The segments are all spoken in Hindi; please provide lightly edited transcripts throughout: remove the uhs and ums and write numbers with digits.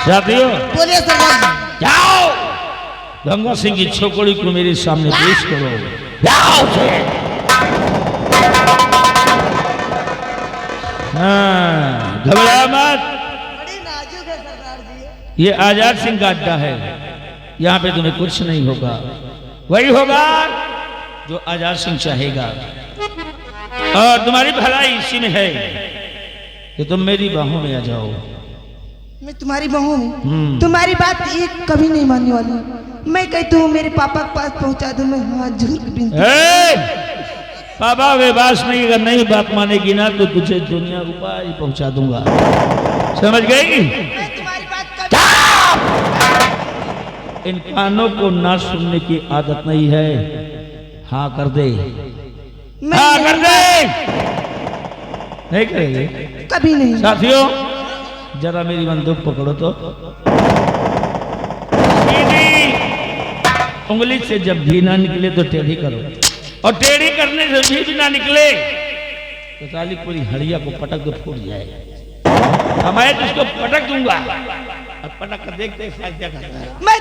साथियों बोलिए सरदार जी। जाओ गंगा सिंह की छोकरी को मेरे सामने पेश करो। जाओ से। हाँ, घबरा मत। बड़ी नाजुक है सरदार जी। ये आजाद सिंह का अड्डा है, यहाँ पे तुम्हें कुछ नहीं होगा। वही होगा जो आजाद सिंह चाहेगा, और तुम्हारी भलाई इसी में है कि तुम मेरी बाहों में आ जाओ। मैं तुम्हारी बहू हूँ, तुम्हारी बात एक कभी नहीं मानने वाली। मैं कहती हूँ मेरे पापा के पास पहुँचा दूँ, मैं हाथ जोड़ के विनती। पापा वे बात नहीं, अगर नहीं बात मानेगी ना तो तुझे दुनिया ऊपर ही पहुँचा दूंगा, समझ गई? मैं तुम्हारी बात कभी इन कानों को ना सुनने की आदत नहीं है। हाँ कर दे, हाँ कर दे। नहीं करेंगे कभी नहीं। साथियों जरा मेरी बंदूक पकड़ो तो। सीधी उंगली से जब भी ना निकले तो टेढ़ी करो, और टेढ़ी करने से भी ना निकले तो साली पूरी हड़िया को पटक दो, फूट जाए। मैं तुझको पटक दूंगा, और पटक कर देख देख क्या करता है। मैं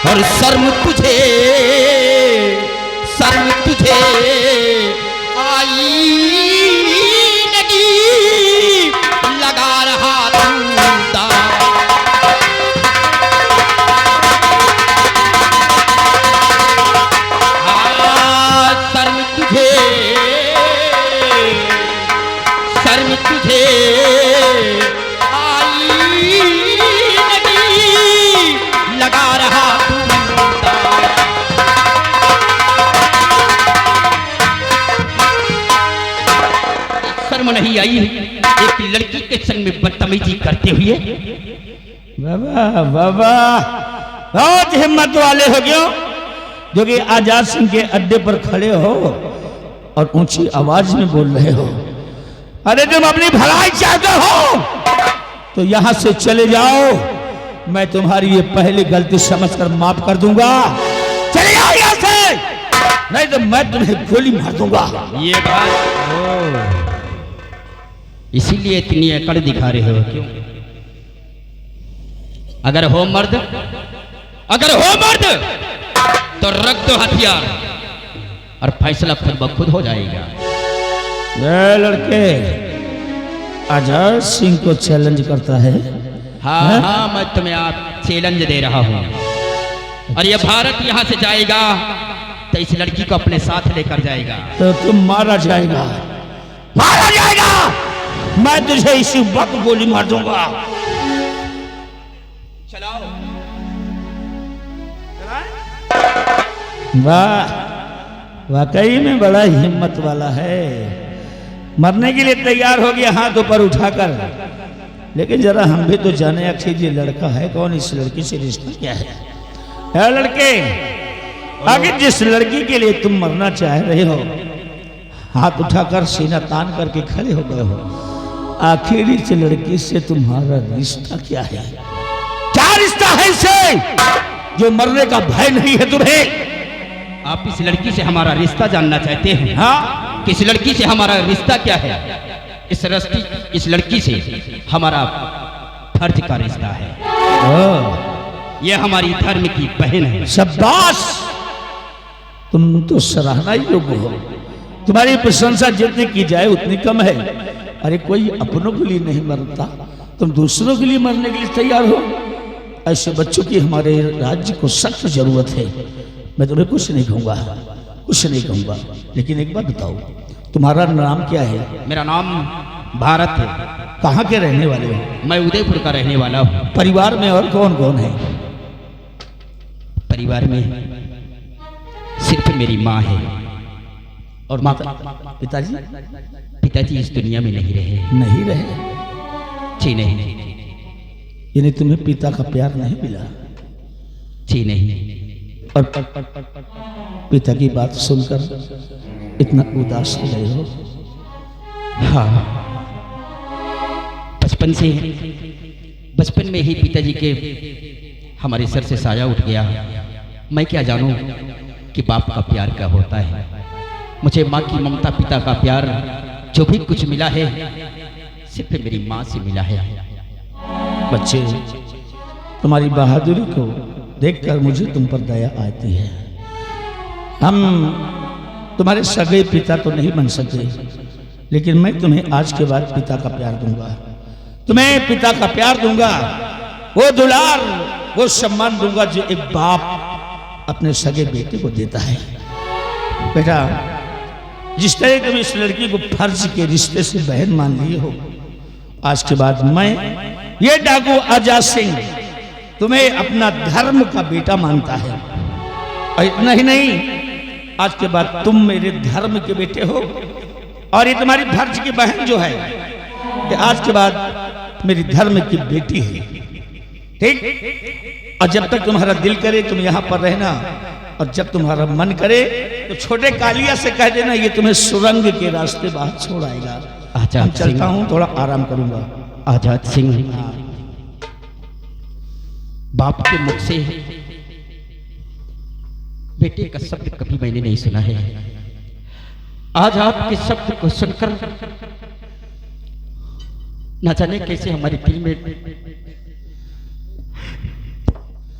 और शर्म तुझे आई लगी, लगा रहा तू शर्म तुझे आई लगी, लगा रहा तू। शर्म नहीं आई एक लड़की के संग में बदतमीजी करते हुए? बाबा बाबा बहुत हिम्मत वाले हो क्यों, जो कि आजाद सिंह के अड्डे पर खड़े हो और ऊंची आवाज में बोल रहे हो। अरे तुम अपनी भलाई चाहते हो तो यहां से चले जाओ, मैं तुम्हारी ये पहली गलती समझकर माफ कर दूंगा। चले जाओ यहां से, नहीं तो मैं तुम्हें गोली मार दूंगा। ये बात इसीलिए इतनी अकड़ दिखा रहे हो क्यों? अगर हो मर्द तो रख दो हथियार और फैसला खुद ब खुद हो जाएगा। लड़के आजाद सिंह को चैलेंज करता है। हाँ हाँ मैं तुम्हें आप चैलेंज दे रहा हूँ, और ये भारत यहाँ से जाएगा तो इस लड़की को अपने साथ लेकर जाएगा। तो तुम मारा जाएगा, मैं तुझे इसी वक्त गोली मार दूंगा। चलाओ। वाह, वाकई में बड़ा हिम्मत वाला है, मरने के लिए तैयार हो गया हाथ ऊपर उठाकर। लेकिन जरा हम भी तो जाने आखिर ये लड़का है कौन, इस लड़की से रिश्ता क्या है? लड़के आगे जिस लड़की के लिए तुम मरना चाह रहे हो, हाथ उठाकर सीना तान करके खड़े हो गए हो, आखिर इस लड़की से तुम्हारा रिश्ता क्या है? क्या रिश्ता है इससे जो मरने का भय नहीं है तुम्हें? आप इस लड़की से हमारा रिश्ता जानना चाहते हैं? हाँ, किस लड़की से हमारा रिश्ता क्या है? इस लड़की से हमारा फर्ज का रिश्ता है। यह हमारी धर्म की बहन है। शाबाश, तुम तो सराहना योग्य हो। तुम्हारी प्रशंसा जितनी की जाए उतनी कम है। अरे कोई अपनों के लिए नहीं मरता, तुम दूसरों के लिए मरने के लिए तैयार हो। ऐसे बच्चों की हमारे राज्य को सख्त जरूरत है। मैं तुम्हें कुछ नहीं कहूँगा, लेकिन एक बात बताओ, तुम्हारा नाम क्या है? मेरा नाम भारत है। कहाँ के रहने वाले हो? मैं उदयपुर का रहने वाला हूँ। परिवार में और कौन कौन है? परिवार में सिर्फ मेरी माँ है। और माता पिताजी? पिताजी इस दुनिया में नहीं रहे। नहीं रहे? जी नहीं। यानी तुम्हें पिता का प्यार नहीं मिला? जी नहीं। और पिता की बात सुनकर इतना उदास हो गए हो? हाँ, बचपन में ही पिताजी के हमारे सर से साया उठ गया। मैं क्या जानूं कि बाप का प्यार क्या होता है। मुझे माँ की ममता, पिता का प्यार जो भी कुछ मिला है सिर्फ मेरी माँ से मिला है। बच्चे, तुम्हारी बहादुरी को देखकर मुझे तुम पर दया आती है। हम तुम्हारे सगे पिता तो नहीं बन सकते, लेकिन मैं तुम्हें आज के बाद पिता का प्यार दूंगा। तुम्हें पिता का प्यार दूंगा, वो दुलार, वो सम्मान दूंगा जो एक बाप अपने सगे बेटे को देता है। बेटा, जिस तरह तुम इस लड़की को फर्ज के रिश्ते से बहन मान लिए हो, आज के बाद मैं ये डाकू आजाद सिंह तुम्हें अपना धर्म का बेटा मानता है। और इतना ही नहीं, आज के बाद तुम मेरे धर्म के बेटे हो और ये तुम्हारी फर्ज की बहन जो है ये आज के बाद मेरी धर्म की बेटी है। ठीक? और जब तक तुम्हारा दिल करे तुम यहाँ पर रहना, और जब तुम्हारा मन करे तो छोटे कालिया से कह देना ये तुम्हें सुरंग के रास्ते बाहर छोड़ आएगा। आजाद चलता हूँ, थोड़ा आराम करूंगा। आजाद सिंह, बाप के मुख से बेटे का शब्द कभी मैंने नहीं सुना है। आज आपके शब्द को सुनकर न जाने कैसे हमारे दिल में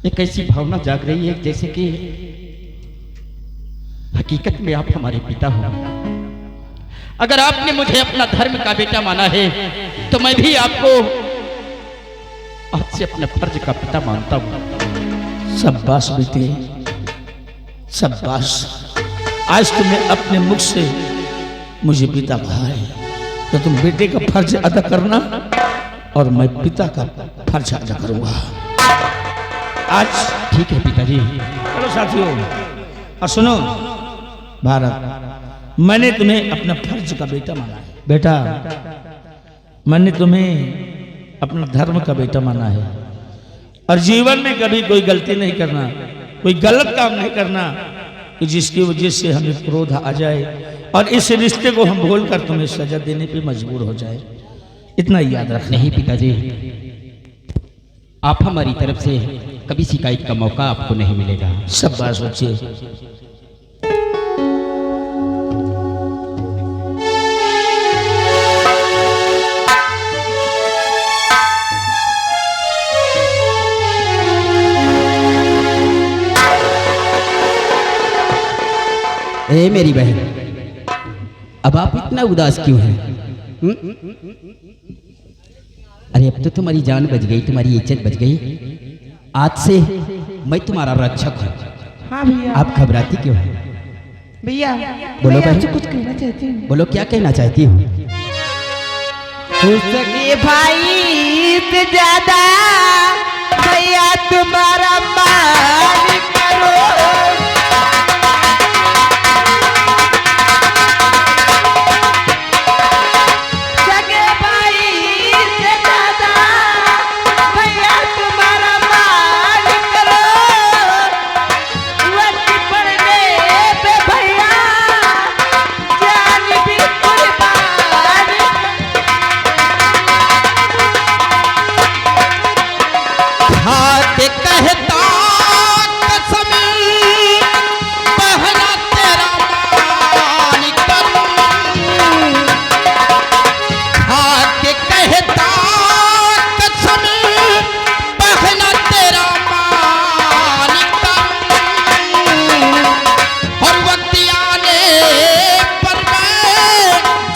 एक ऐसी भावना जाग रही है जैसे कि हकीकत में आप हमारे पिता हो। अगर आपने मुझे अपना धर्म का बेटा माना है तो मैं भी आपको आज से अपने फर्ज का पिता मानता हूं। शाबाश बेटे, शाबाश। आज तुमने अपने मुख से मुझे पिता कहा है, तो तुम बेटे का फर्ज अदा करना और मैं पिता का फर्ज अदा करूंगा आज। ठीक है पिताजी। चलो साथियों, और सुनो भारत, मैंने तुम्हें अपना फर्ज का बेटा माना है। बेटा, मैंने तुम्हें अपना धर्म का बेटा माना है, और जीवन में कभी कोई गलती नहीं करना, कोई गलत काम नहीं करना कि जिसकी वजह से हमें क्रोध आ जाए और इस रिश्ते को हम भूलकर तुम्हें सजा देने पे मजबूर हो जाए। इतना याद रखना। नहीं पिताजी, आप हमारी तरफ से कभी शिकायत का मौका आपको नहीं मिलेगा। शाबाश बच्चे। ए मेरी बहन, अब आप इतना उदास क्यों हैं? अरे अब तो तुम्हारी जान बच गई, तुम्हारी इज्जत बच गई। आज से मैं तुम्हारा रक्षक हूँ। हाँ भैया। आप घबराती क्यों हैं? भैया, बोलो मैं आपसे बहन। कुछ कहना चाहती हूँ। बोलो, क्या कहना चाहती हूँ? सके भाई से ज्यादा भैया तुम्हारा मान करो। सके भाई से ज्यादा भैया तुम्हारा मान करो। वक्त पड़ने पे भैया जान भी कुर्बान। हाथ कहता कसम पहला तेरा मान करूं। हाथ कहता कसम पहला तेरा मान करूं। और वक्त आने पर मैं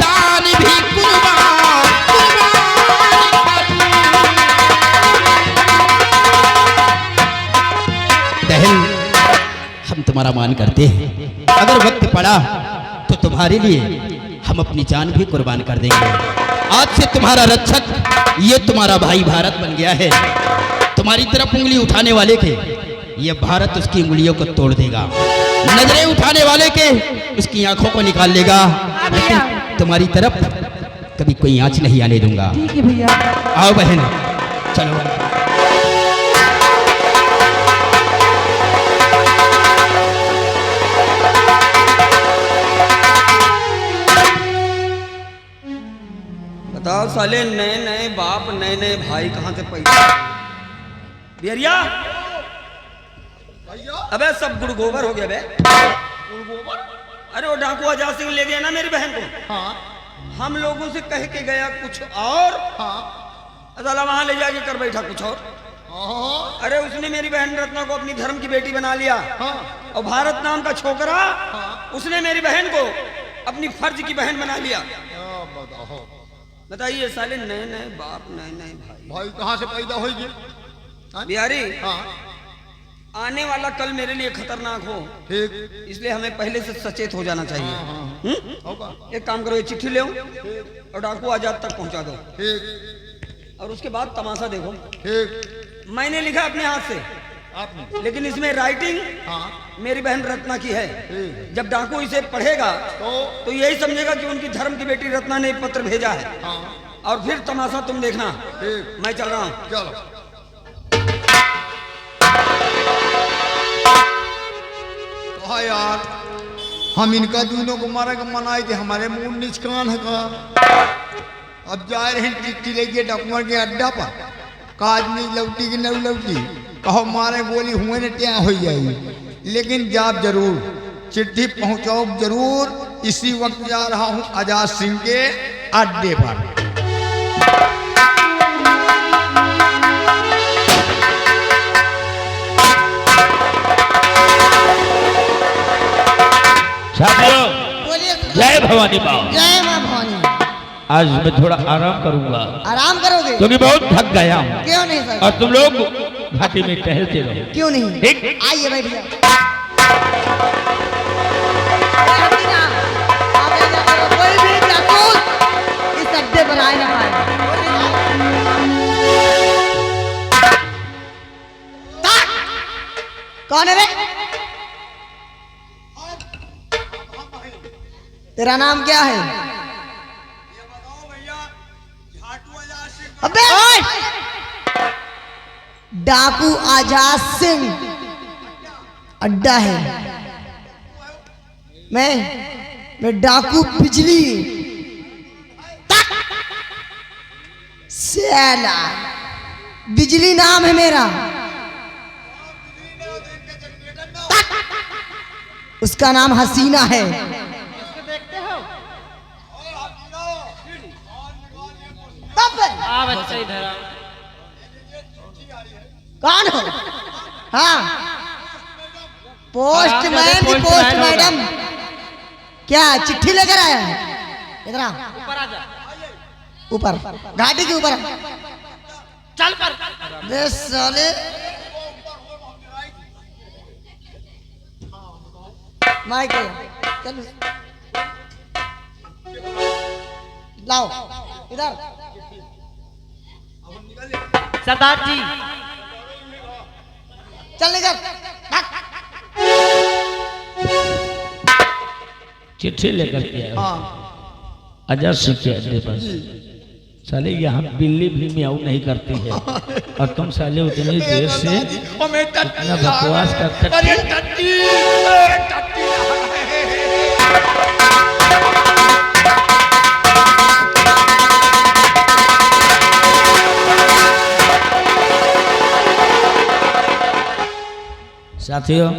जान भी कुर्बान करूं। बहन, हम तुम्हारा मान करते हैं। अगर वक्त पड़ा तो तुम्हारे लिए हम अपनी जान भी कुर्बान कर देंगे। आज से तुम्हारा रक्षक ये तुम्हारा भाई भारत बन गया है। तुम्हारी तरफ उंगली उठाने वाले के ये भारत उसकी उंगलियों को तोड़ देगा, नजरें उठाने वाले के उसकी आंखों को निकाल लेगा, लेकिन तुम्हारी तरफ कभी कोई आंच नहीं आने दूंगा। ठीक है भैया। आओ बहन, चलो। बताओ साले, नए नए बाप नए नए भाई कहाँ से पैदा? बिहरिया, अबे सब गुड़ गोबर हो गया बे। अरे वो डाकू आजाद सिंह ले गया ना मेरी बहन को। हाँ। हम लोगों से कह के गया कुछ और, अदाला वहां ले जाके कर बैठा कुछ और। अरे उसने मेरी बहन रत्ना को अपनी धर्म की बेटी बना लिया। और भारत नाम का छोकरा उसने मेरी बहन को अपनी फर्ज की बहन बना लिया। बताइए साले, नए नए बाप नए नए भाई। भाई कहाँ से पैदा होगी बिहारी? हाँ। आने वाला कल मेरे लिए खतरनाक हो, ठीक, इसलिए हमें पहले से सचेत हो जाना चाहिए। हाँ। होगा। एक काम करो, ये चिट्ठी ले और डाकू आजाद तक पहुंचा दो। ठीक। और उसके बाद तमाशा देखो। ठीक। मैंने लिखा अपने हाथ से, आपने? लेकिन इसमें राइटिंग मेरी बहन रत्ना की है। जब डाकू इसे पढ़ेगा तो यही समझेगा कि उनकी धर्म की बेटी रत्ना ने पत्र भेजा है। और फिर तमाशा तुम देखना। मैं चल रहा हूँ। चलो। हाँ यार, हम इनका दोनों को मारे का मनाए थे, हमारे मुंह निचकान है का। अब जा रहे हैं चिट्ठी लेके डॉक्यूमेंट के अड्डा पर, काज नहीं लौटी कि नहीं लौटी, कहो मारे गोली हुए न क्या हो जाएगी, लेकिन जाप जरूर, चिट्ठी पहुंचाओ जरूर। इसी वक्त जा रहा हूं आजाद सिंह के अड्डे पर। साथियों, बोलिए। जय भवानी माँ। जय माँ भवानी। आज मैं थोड़ा आराम करूंगा आराम करोगे? क्योंकि बहुत थक गया हूँ। क्यों नहीं सर? और तुम लोग घाटी में टहलते रहो। क्यों नहीं? ठीक। आइए बैठिए। कोई भी जासूस इस अड्डे पर आए ना पाए। कौन है रे? तेरा नाम क्या है? अबे ओए! डाकू आजाद सिंह अड्डा है। मैं डाकू बिजली सेला बिजली नाम है मेरा। उसका नाम हसीना है। कौन हो? हाँ, पोस्टमैन की पोस्ट मैडम। क्या चिट्ठी लेकर आया है? इधर आ, ऊपर घाटी के ऊपर चल पर। साले माइक चल, लाओ इधर। सरदार जी, चल निकल। चिट्ठी लेकर के आया आजाद सिंह के अड्डे पर। साले यहाँ बिल्ली भी म्याऊ नहीं करती है, और तुम साले उतनी देर से इतना बकवास करते। साथियों,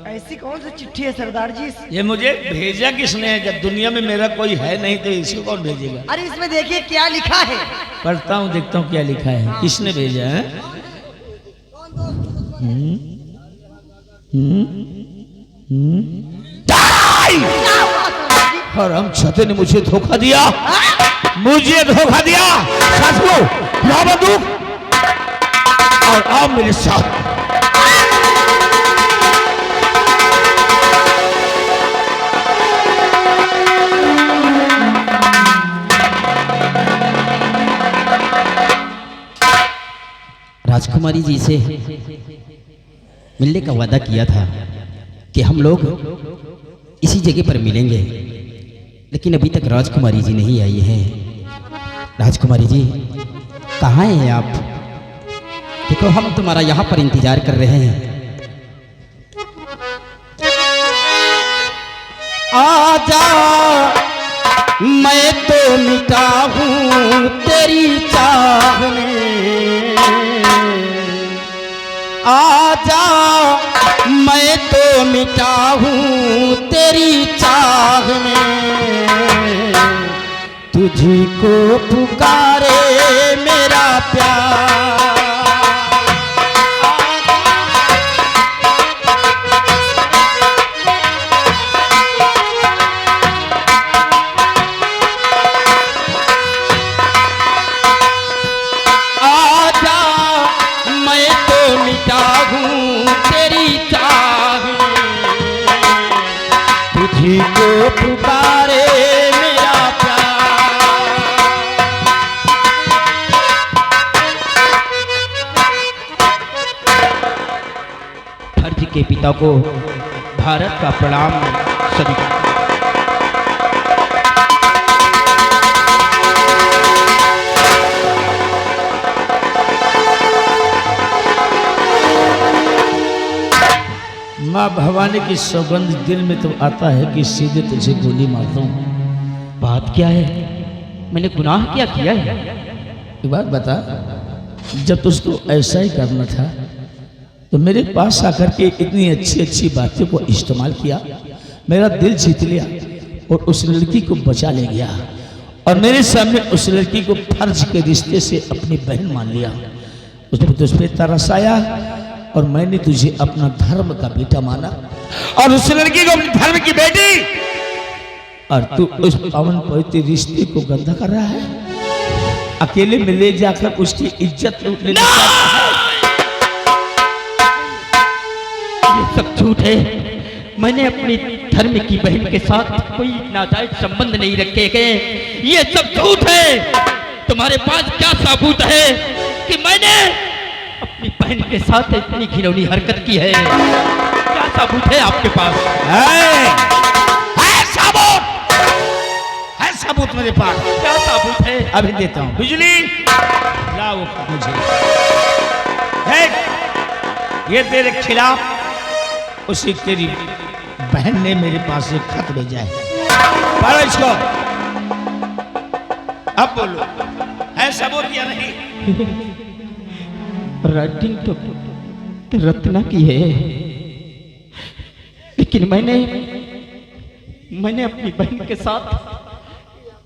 ऐसी कौन सी चिट्ठी है सरदार जी? ये मुझे भेजा किसने है? जब दुनिया में मेरा कोई है नहीं तो इसको कौन भेजेगा? अरे इसमें देखिए क्या लिखा है। पढ़ता हूँ, देखता हूँ क्या लिखा है, किसने भेजा है। और हम छते ने मुझे धोखा दिया, मुझे धोखा दिया। साथियों, लाओ बंदूक और आओ मेरे साथ। राजकुमारी जी से मिलने का वादा किया था कि हम लोग इसी जगह पर मिलेंगे, लेकिन अभी तक राजकुमारी जी नहीं आई हैं। राजकुमारी जी कहाँ हैं आप? देखो हम तुम्हारा यहाँ पर इंतजार कर रहे हैं। आजा मैं तो मिटा हूँ तेरी चाह में, आजा मैं तो मिटा हूँ तेरी चाह में, तुझी को पुकारे मेरा प्यार। तुझी को पुकारे मेरा प्यार। फर्ज के पिता को भारत का प्रणाम सभी। माँ भवानी की सौगंध दिल में तो आता है कि सीधे तुझे गोली मारता हूँ। बात क्या है? मैंने गुनाह क्या किया है? एक बात बता, जब तुझको ऐसा ही करना था तो मेरे पास आकर के इतनी अच्छी अच्छी बातों को इस्तेमाल किया, मेरा दिल जीत लिया और उस लड़की को बचा ले गया और मेरे सामने उस लड़की को फर्ज के रिश्ते से अपनी बहन मान लिया। उसने तुझ पर तरस आया और मैंने तुझे अपना धर्म का बेटा माना और उस लड़की को अपने धर्म की बेटी, और तू उस पावन पवित्र रिश्ते को गंदा कर रहा है। अकेले में ले जाकर उसकी इज्जत लूट लेना चाहता है। ये सब झूठ है। मैंने अपनी धर्म की बहन के साथ कोई नाजायज संबंध नहीं रखे गए। ये सब झूठ है। तुम्हारे पास क्या सबूत है कि मैंने अपनी बहन के साथ इतनी घिनौनी हरकत की है? क्या सबूत है आपके पास? है सबूत, है सबूत मेरे पास। क्या सबूत है? अभी देता हूँ। बिजली लाओ मुझे। है ये तेरे खिलाफ उसी तेरी बहन ने मेरे पास एक खत भेजा है। पढ़ो इसको। अब बोलो, है सबूत या नहीं? राइटिंग तो रत्ना की है, लेकिन मैंने अपनी बहन के साथ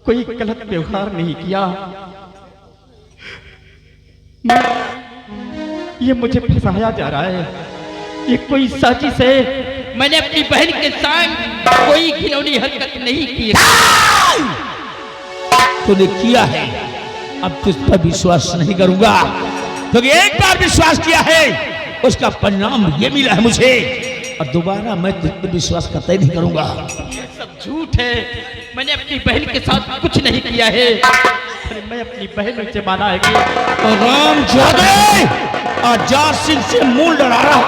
कोई गलत व्यवहार नहीं किया। ये मुझे फंसाया जा रहा है। ये कोई साजिश है। मैंने अपनी बहन के साथ कोई खिलौनी हरकत नहीं की। तूने किया है, अब तुझ पर विश्वास नहीं करूंगा, क्योंकि एक बार विश्वास किया है उसका परिणाम ये मिला है मुझे, और दोबारा मैं तुझ पर विश्वास करता ही नहीं करूंगा। ये सब झूठ है। मैंने अपनी बहन के साथ कुछ नहीं किया है। अरे मैं अपनी बहन से माना है कि राम जादे आजाद सिंह से मुंह लड़ा रहा हूं।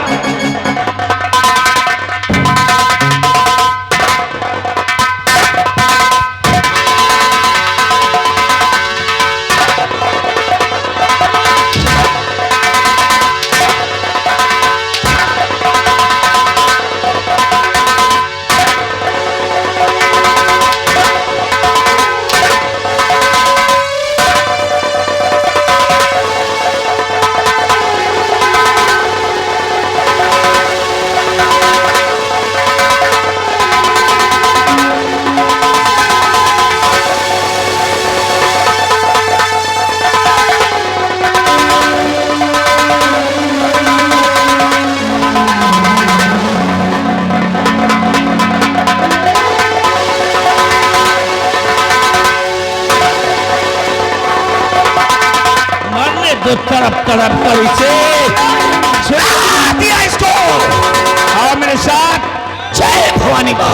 तड़प तड़प कर इसे सुना दिया इसको, और मेरे साथ जय भवानी का।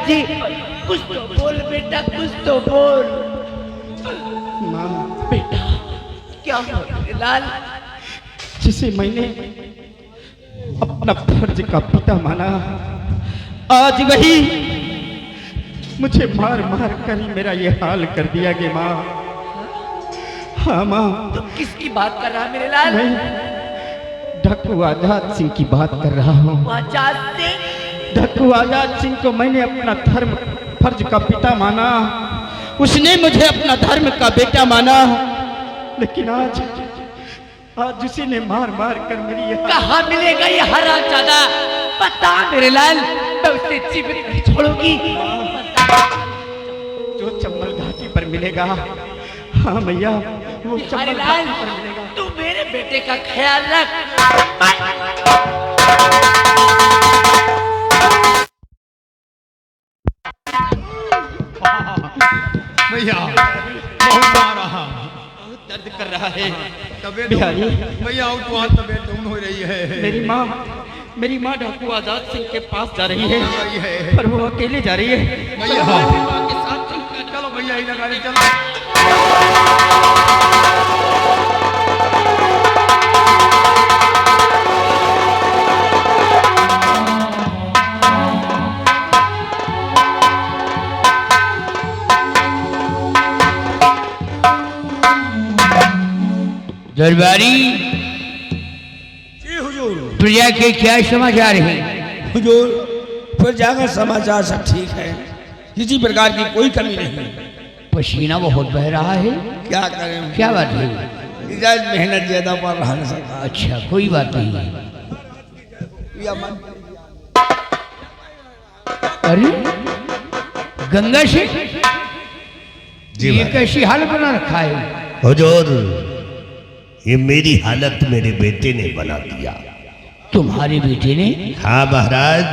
जी कुछ तो बोल बेटा, कुछ तो बोल। माँ बेटा क्या हुआ लाल? जिसे मैंने अपना फर्ज का पिता माना, आज वही मुझे मार मार कर ही मेरा ये हाल कर दिया कि माँ। हाँ माँ। तो किसकी बात कर रहा मेरे लाल? मैं ढक्कू आजाद सिंह की बात कर रहा हूँ। आजाद सिंह? ढक्कू आजाद सिंह को मैंने अपना धर्म फर्ज का पिता माना, उसने मुझे अपना धर्म का बेटा माना, लेकिन आज उसी ने मार मार कर मेरी ये कहाँ मिलेगा ये हरामजादा? बता मेरे लाल, मैं उसे जीवित नहीं छोड़ूंगी। जो चंबल घाटी पर मिलेगा। हाँ मैया, वो चंबल घाटी पर मिलेगा। तू मेरे बेटे का ख्याल रख। भैया बहुत आ रहा, बहुत दर्द कर रहा है तबीयत बिहारी। भैया और तो तबीयत डाउन हो रही है। मेरी माँ ढाकू आजाद सिंह के पास जा रही है, रही है पर वो अकेले जा रही है। भैया माँ के साथ चलकर चलो भैया ही गाड़ी चलो। दरबारी जी हुजूर। प्रजा के क्या समाचार है? हुजूर प्रजा का समाचार सब ठीक है, किसी प्रकार की कोई कमी नहीं। पसीना बहुत बह रहा है, क्या करें, क्या बात है? इजाज मेहनत ज्यादा पड़ रहा है सरकार। अच्छा कोई बात नहीं। या मन अरे गंगा सिंह, जी ये भाई। कैसी हालत बना रखा है? हुजूर, ये मेरी हालत मेरे बेटे ने बना दिया। तुम्हारे बेटे ने? हाँ महाराज,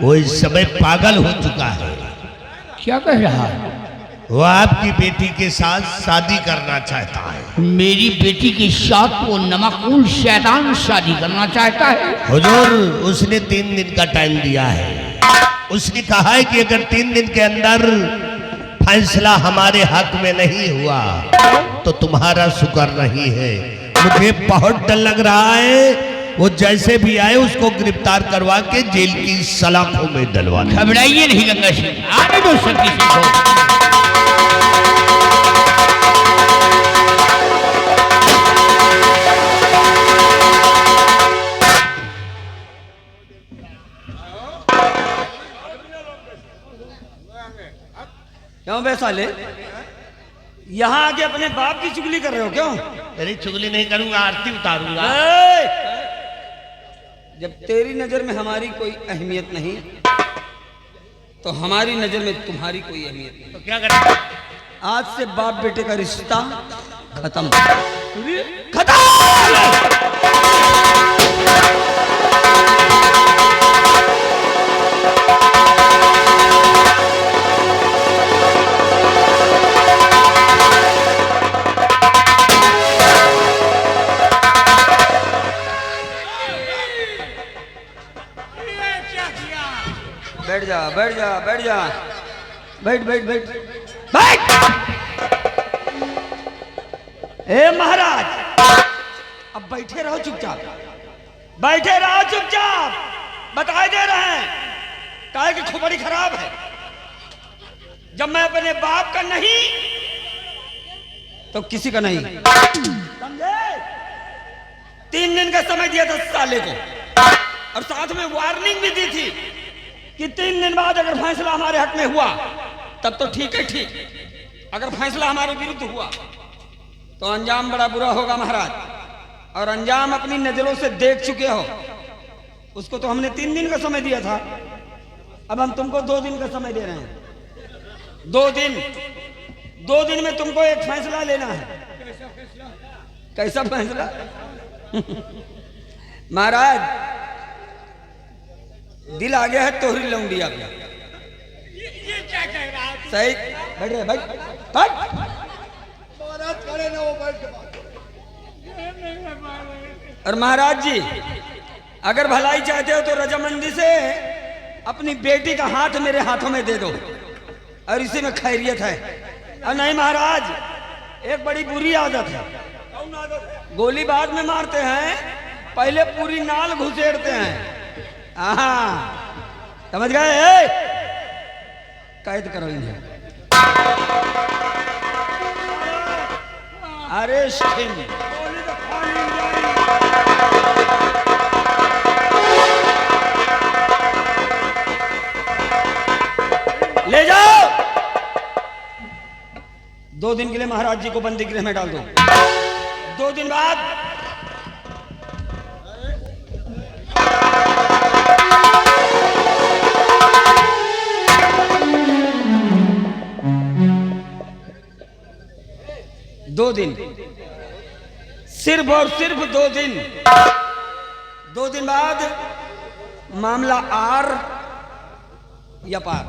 वो इस समय पागल हो चुका है। क्या कह रहा है? वो आपकी बेटी के साथ शादी करना चाहता है। मेरी बेटी के साथ वो नमकूल शैतान शादी करना चाहता है। हुजूर, उसने 3 दिन का टाइम दिया है। उसने कहा है कि अगर 3 दिन के अंदर फैसला हमारे हक में नहीं हुआ तो तुम्हारा शुक्र नहीं है। मुझे बहुत डर लग रहा है, वो जैसे भी आए उसको गिरफ्तार करवा के जेल की सलाखों में डलवा दे। घबराइए नहीं गंगा सिंह, आने दो शक्ति सिंह को। क्यों बे साले, यहाँ आके अपने बाप की चुगली कर रहे हो क्यों? मेरी चुगली नहीं करूंगा, आरती उतारूंगा। ए! जब तेरी नजर में हमारी कोई अहमियत नहीं तो हमारी नजर में तुम्हारी कोई अहमियत नहीं। तो क्या करें? आज से बाप बेटे का रिश्ता खत्म। खत्म। बैठ जा, बैठ जा, बैठ जा, बैठ बैठ बैठ बैठ। ए महाराज, अब बैठे रहो चुपचाप, बैठे रहो चुपचाप। बताए दे रहे हैं काहे की खोपड़ी खराब है। जब मैं अपने बाप का नहीं तो किसी का नहीं, समझे? 3 दिन का समय दिया था साले को और साथ में वार्निंग भी दी थी कि 3 दिन बाद अगर फैसला हमारे हक में हुआ तब तो ठीक है, ठीक। अगर फैसला हमारे विरुद्ध हुआ तो अंजाम बड़ा बुरा होगा महाराज, और अंजाम अपनी नजरों से देख चुके हो। उसको तो हमने 3 दिन का समय दिया था, अब हम तुमको 2 दिन का समय दे रहे हैं। 2 दिन में तुमको एक फैसला लेना है। कैसा फैसला? महाराज, दिल आ गया है तोहरी लौंडिया पे। ये क्या कह रहा है? सही बैठ रहे, बैठ बैठ। महाराज खड़े ना, वो बैठ के बात। और महाराज जी, अगर भलाई चाहते हो तो रजामंदी से अपनी बेटी का हाथ मेरे हाथों में दे दो और इसी में खैरियत है। और नहीं महाराज, एक बड़ी बुरी आदत है। गोली बाद में मारते हैं, पहले पूरी नाल घुसेड़ते हैं। समझ गए? कैद करो इन्हें। Arrest him. ले जाओ। 2 दिन के लिए महाराज जी को बंदी गृह में डाल दो। 2 दिन बाद दो दिन, सिर्फ और सिर्फ 2 दिन। 2 दिन बाद मामला आर या पार।